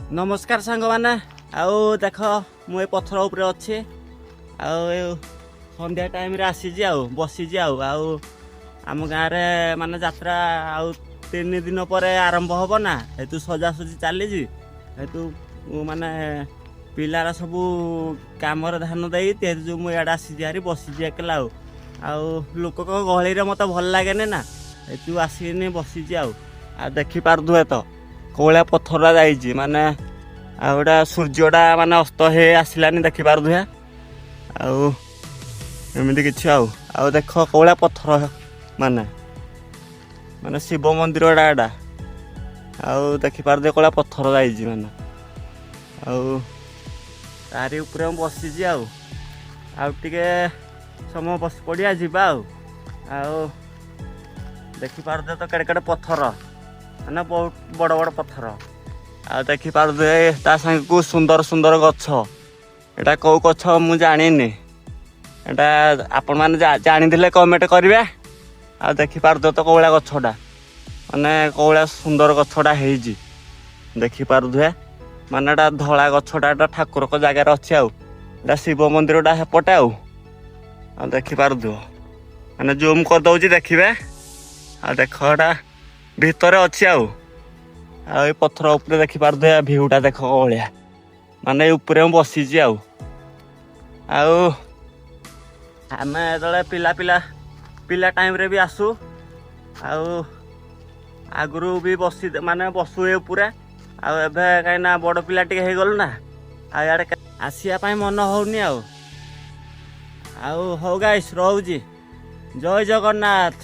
नमस्कार सांग मैंने आउ देख मुझे पथर उपरे अच्छे संध्या टाइम रे आसी बसी आम गाँव माने यात्रा आउ 3 दिन पर आरंभ हम ना हेतु सजासजी चली हेतु माने पिलार सब कम ध्यान दे जो मुझे आसी बसी एकला लोक गहली मत भल लगे ना हेतु आसिक बसी देखिपार तो कौलिया पथर जाइए माने आउटा सूर्यटा माने अस्त हे आसलानी देखिपार एमती कि देख कौलिया पथर माने माने शिव मंदिर एटा आउ देखिपार दे कौलिया पथर जाइए माने तारी उपरे बसी आउटे समय बस पड़िया जावा देखिपार दे तो केड़े केड़े पथर माने बहुत बड़ बड़ पथर आ देखिपार दे ता संग को सुंदर सुंदर गछ एटा कौ गछ मु जानिनी एटा आपण माने जानिथिले कमेंट करिवे आ देखिपार दे तो कौलिया गछटा माने कौलिया सुंदर गछटा हेजी देखिपार दे माने एटा धला गछटा एटा ठाकुर को जगह अच्छे आउ शिव मंदिरटा हेपटे आ देखिपार दो माने जूम कर दउची देखिबे आ देख एटा भितर अच्छी आई पथर उपरे देखिपार दे भ्यूटा देख कौलिया माने उपरे बसी आम जो पिला पिला पिला टाइम रे भी आसू आगु भी बसी माने बसु उपरे आबे कहीं बड़ पिला टे हो गलु ना आड़े आसापी मन होनी हौ गाइस रोजी जय जगन्नाथ।